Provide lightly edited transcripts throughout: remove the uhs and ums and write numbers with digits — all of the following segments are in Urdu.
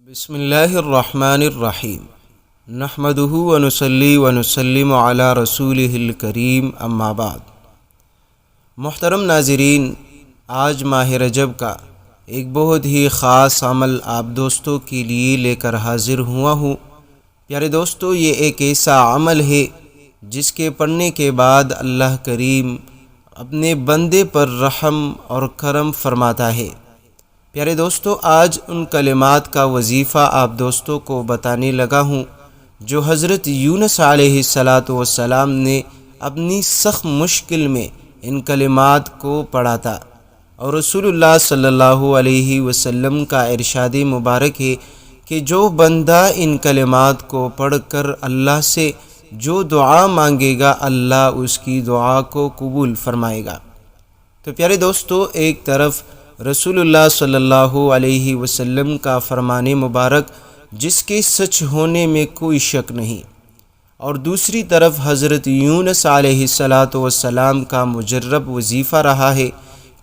بسم اللہ الرحمن الرحیم نحمدہ ونصلی ونسلم علی رسولہ الکریم اما بعد۔ محترم ناظرین، آج ماہ رجب کا ایک بہت ہی خاص عمل آپ دوستوں کے لیے لے کر حاضر ہوا ہوں۔ پیارے دوستو، یہ ایک ایسا عمل ہے جس کے پڑھنے کے بعد اللہ کریم اپنے بندے پر رحم اور کرم فرماتا ہے۔ پیارے دوستو، آج ان کلمات کا وظیفہ آپ دوستوں کو بتانے لگا ہوں جو حضرت یونس علیہ السلام نے اپنی سخت مشکل میں ان کلمات کو پڑھا تھا، اور رسول اللہ صلی اللہ علیہ وسلم کا ارشاد مبارک ہے کہ جو بندہ ان کلمات کو پڑھ کر اللہ سے جو دعا مانگے گا، اللہ اس کی دعا کو قبول فرمائے گا۔ تو پیارے دوستو، ایک طرف رسول اللہ صلی اللہ علیہ وسلم کا فرمان مبارک جس کے سچ ہونے میں کوئی شک نہیں، اور دوسری طرف حضرت یونس علیہ السلام کا مجرب وظیفہ رہا ہے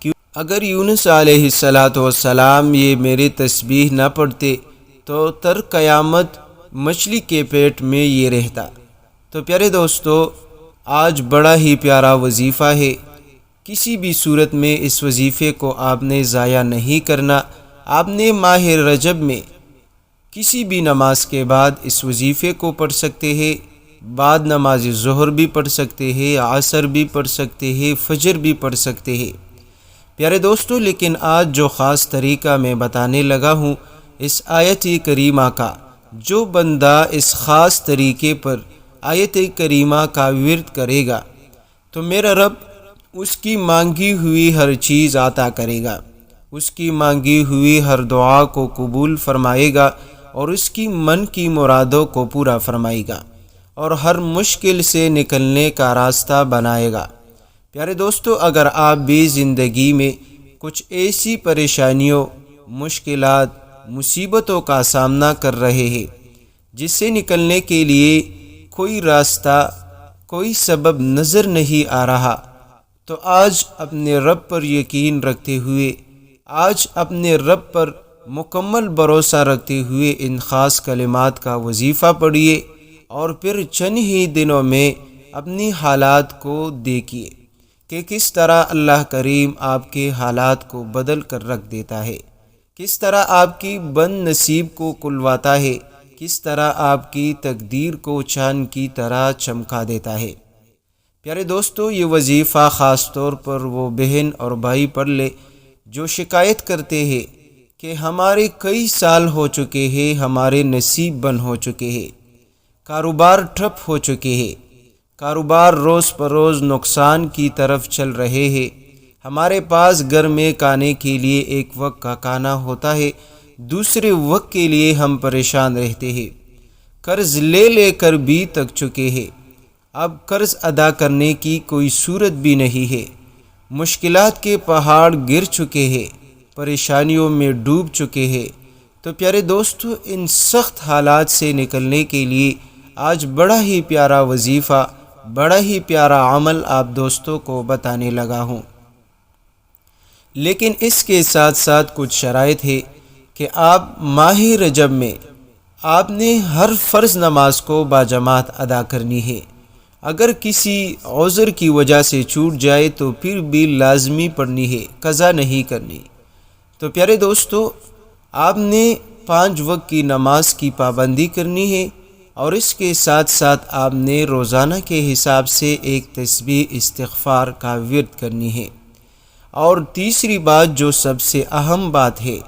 کہ اگر یونس علیہ السلام یہ میرے تسبیح نہ پڑھتے تو تر قیامت مچھلی کے پیٹ میں یہ رہتا۔ تو پیارے دوستو، آج بڑا ہی پیارا وظیفہ ہے، کسی بھی صورت میں اس وظیفے کو آپ نے ضائع نہیں کرنا۔ آپ نے ماہ رجب میں کسی بھی نماز کے بعد اس وظیفے کو پڑھ سکتے ہیں، بعد نماز ظہر بھی پڑھ سکتے ہیں، عصر بھی پڑھ سکتے ہیں، فجر بھی پڑھ سکتے ہیں۔ پیارے دوستو، لیکن آج جو خاص طریقہ میں بتانے لگا ہوں اس آیت کریمہ کا، جو بندہ اس خاص طریقے پر آیت کریمہ کا ورد کرے گا تو میرا رب اس کی مانگی ہوئی ہر چیز عطا کرے گا، اس کی مانگی ہوئی ہر دعا کو قبول فرمائے گا، اور اس کی من کی مرادوں کو پورا فرمائے گا، اور ہر مشکل سے نکلنے کا راستہ بنائے گا۔ پیارے دوستو، اگر آپ بھی زندگی میں کچھ ایسی پریشانیوں، مشکلات، مصیبتوں کا سامنا کر رہے ہیں جس سے نکلنے کے لیے کوئی راستہ، کوئی سبب نظر نہیں آ رہا، تو آج اپنے رب پر یقین رکھتے ہوئے، آج اپنے رب پر مکمل بھروسہ رکھتے ہوئے ان خاص کلمات کا وظیفہ پڑھیے، اور پھر چند ہی دنوں میں اپنی حالات کو دیکھیے کہ کس طرح اللہ کریم آپ کے حالات کو بدل کر رکھ دیتا ہے، کس طرح آپ کی بد نصیب کو کھلواتا ہے، کس طرح آپ کی تقدیر کو چاند کی طرح چمکا دیتا ہے۔ پیارے دوستو، یہ وظیفہ خاص طور پر وہ بہن اور بھائی پڑھ لے جو شکایت کرتے ہیں کہ ہمارے کئی سال ہو چکے ہیں، ہمارے نصیب بند ہو چکے ہیں، کاروبار ٹھپ ہو چکے ہیں، کاروبار روز پر روز نقصان کی طرف چل رہے ہیں، ہمارے پاس گھر میں کھانے کے لیے ایک وقت کا کھانا ہوتا ہے، دوسرے وقت کے لیے ہم پریشان رہتے ہیں، قرض لے لے کر بھی تک چکے ہیں، اب قرض ادا کرنے کی کوئی صورت بھی نہیں ہے، مشکلات کے پہاڑ گر چکے ہیں، پریشانیوں میں ڈوب چکے ہیں۔ تو پیارے دوستو، ان سخت حالات سے نکلنے کے لیے آج بڑا ہی پیارا وظیفہ، بڑا ہی پیارا عمل آپ دوستوں کو بتانے لگا ہوں، لیکن اس کے ساتھ ساتھ کچھ شرائط ہے کہ آپ ماہ رجب میں آپ نے ہر فرض نماز کو باجماعت ادا کرنی ہے۔ اگر کسی عذر کی وجہ سے چھوٹ جائے تو پھر بھی لازمی پڑھنی ہے، قضا نہیں کرنی۔ تو پیارے دوستو، آپ نے 5 وقت کی نماز کی پابندی کرنی ہے، اور اس کے ساتھ ساتھ آپ نے روزانہ کے حساب سے ایک تسبیح استغفار کا ورد کرنی ہے، اور تیسری بات جو سب سے اہم بات ہے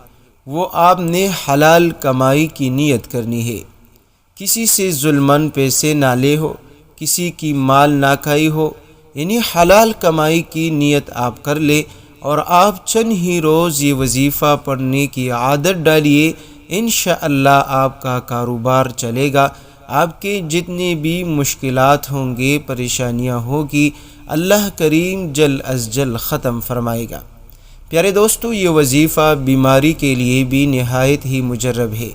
وہ آپ نے حلال کمائی کی نیت کرنی ہے، کسی سے ظلماً پیسے نہ لے ہو، کسی کی مال نہ کھائی ہو، یعنی حلال کمائی کی نیت آپ کر لے، اور آپ چند ہی روز یہ وظیفہ پڑھنے کی عادت ڈالیے، انشاءاللہ آپ کا کاروبار چلے گا، آپ کے جتنے بھی مشکلات ہوں گے، پریشانیاں ہوگی، اللہ کریم جل از جل ختم فرمائے گا۔ پیارے دوستو، یہ وظیفہ بیماری کے لیے بھی نہایت ہی مجرب ہے۔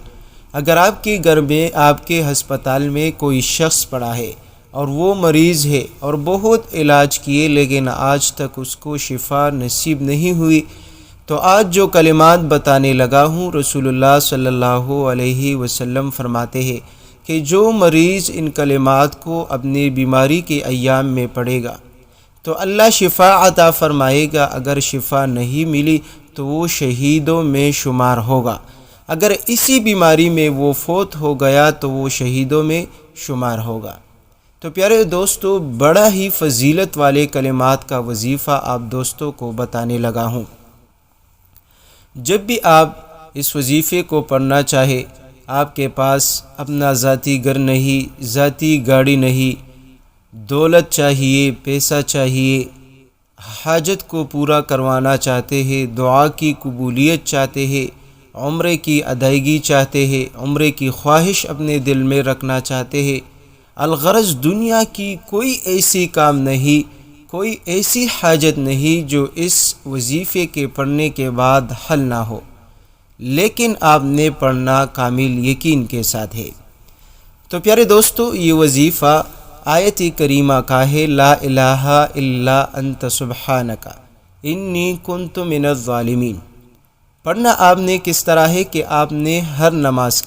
اگر آپ کے گھر میں، آپ کے ہسپتال میں کوئی شخص پڑا ہے اور وہ مریض ہے اور بہت علاج کیے لیکن آج تک اس کو شفا نصیب نہیں ہوئی، تو آج جو کلمات بتانے لگا ہوں، رسول اللہ صلی اللہ علیہ وسلم فرماتے ہیں کہ جو مریض ان کلمات کو اپنی بیماری کے ایام میں پڑھے گا تو اللہ شفا عطا فرمائے گا، اگر شفا نہیں ملی تو وہ شہیدوں میں شمار ہوگا، اگر اسی بیماری میں وہ فوت ہو گیا تو وہ شہیدوں میں شمار ہوگا۔ تو پیارے دوستو، بڑا ہی فضیلت والے کلمات کا وظیفہ آپ دوستوں کو بتانے لگا ہوں۔ جب بھی آپ اس وظیفے کو پڑھنا چاہے، آپ کے پاس اپنا ذاتی گھر نہیں، ذاتی گاڑی نہیں، دولت چاہیے، پیسہ چاہیے، حاجت کو پورا کروانا چاہتے ہیں، دعا کی قبولیت چاہتے ہیں، عمرے کی ادائیگی چاہتے ہیں، عمرے کی خواہش اپنے دل میں رکھنا چاہتے ہیں، الغرض دنیا کی کوئی ایسی کام نہیں، کوئی ایسی حاجت نہیں جو اس وظیفے کے پڑھنے کے بعد حل نہ ہو، لیکن آپ نے پڑھنا کامل یقین کے ساتھ ہے۔ تو پیارے دوستو، یہ وظیفہ آیت کریمہ کا ہے، لا الہ الا انت سبحانک انی کنت من الظالمین۔ پڑھنا آپ نے کس طرح ہے کہ آپ نے ہر نماز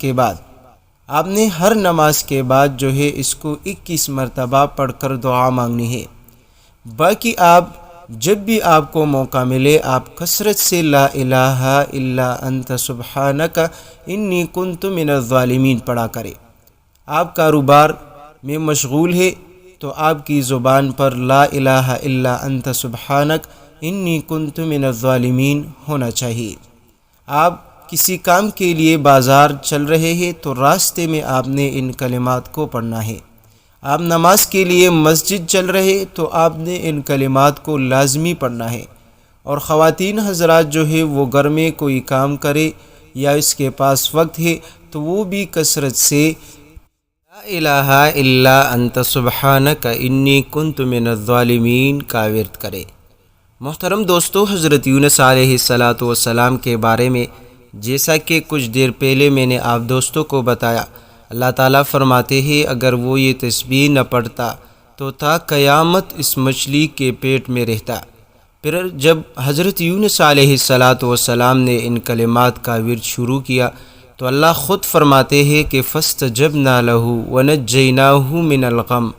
کے بعد جو ہے اس کو 21 مرتبہ پڑھ کر دعا مانگنی ہے۔ باقی آپ جب بھی آپ کو موقع ملے آپ کثرت سے لا الہ الا انت سبحانک انی کنت من الظالمین پڑھا کرے۔ آپ کاروبار میں مشغول ہے تو آپ کی زبان پر لا الہ الا انت سبحانک انی کنت من الظالمین ہونا چاہیے۔ آپ کسی کام کے لیے بازار چل رہے ہیں تو راستے میں آپ نے ان کلمات کو پڑھنا ہے۔ آپ نماز کے لیے مسجد چل رہے تو آپ نے ان کلمات کو لازمی پڑھنا ہے۔ اور خواتین حضرات جو ہے وہ گھر میں کوئی کام کرے یا اس کے پاس وقت ہے تو وہ بھی کثرت سے لا الہ الا انت سبحانک انی کنت من الظالمین کا ورد کرے۔ محترم دوستو، حضرت یونس علیہ السلام کے بارے میں جیسا کہ کچھ دیر پہلے میں نے آپ دوستوں کو بتایا، اللہ تعالیٰ فرماتے ہیں اگر وہ یہ تسبیح نہ پڑھتا تو تا قیامت اس مچھلی کے پیٹ میں رہتا۔ پھر جب حضرت یونس علیہ السلام نے ان کلمات کا ورد شروع کیا تو اللہ خود فرماتے ہیں کہ فَاسْتَجَبْنَا لَهُ وَنَجَّيْنَاهُ مِنَ الْغَمِّ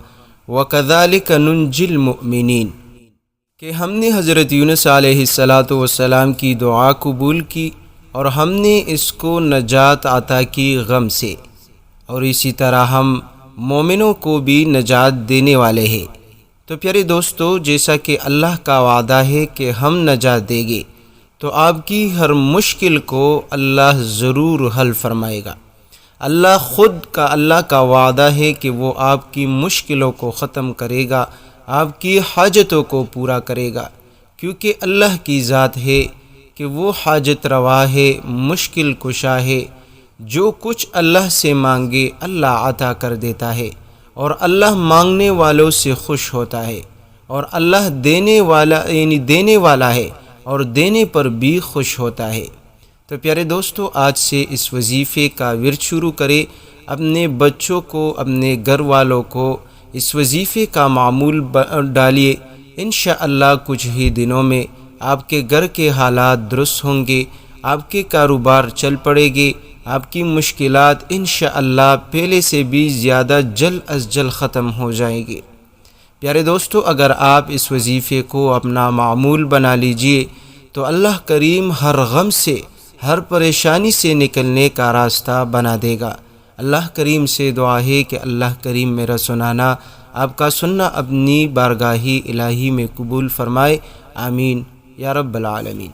وَكَذَلِكَ نُنْجِي الْمُؤْمِنِينَ کہ ہم نے حضرت یونس علیہ السلام کی دعا قبول کی اور ہم نے اس کو نجات عطا کی غم سے، اور اسی طرح ہم مومنوں کو بھی نجات دینے والے ہیں۔ تو پیارے دوستو، جیسا کہ اللہ کا وعدہ ہے کہ ہم نجات دیں گے تو آپ کی ہر مشکل کو اللہ ضرور حل فرمائے گا۔ اللہ کا وعدہ ہے کہ وہ آپ کی مشکلوں کو ختم کرے گا، آپ کی حاجتوں کو پورا کرے گا، کیونکہ اللہ کی ذات ہے کہ وہ حاجت روا ہے، مشکل کشا ہے۔ جو کچھ اللہ سے مانگے اللہ عطا کر دیتا ہے، اور اللہ مانگنے والوں سے خوش ہوتا ہے، اور اللہ دینے والا ہے اور دینے پر بھی خوش ہوتا ہے۔ تو پیارے دوستو، آج سے اس وظیفے کا ورد شروع کرے، اپنے بچوں کو، اپنے گھر والوں کو اس وظیفے کا معمول ڈالیے۔ انشاءاللہ کچھ ہی دنوں میں آپ کے گھر کے حالات درست ہوں گے، آپ کے کاروبار چل پڑے گے، آپ کی مشکلات انشاءاللہ پہلے سے بھی زیادہ جلد از جلد ختم ہو جائیں گے۔ پیارے دوستو، اگر آپ اس وظیفے کو اپنا معمول بنا لیجئے تو اللہ کریم ہر غم سے، ہر پریشانی سے نکلنے کا راستہ بنا دے گا۔ اللہ کریم سے دعا ہے کہ اللہ کریم میرا سنانا، آپ کا سننا اپنی بارگاہ الہی میں قبول فرمائے، آمین یا رب العالمین۔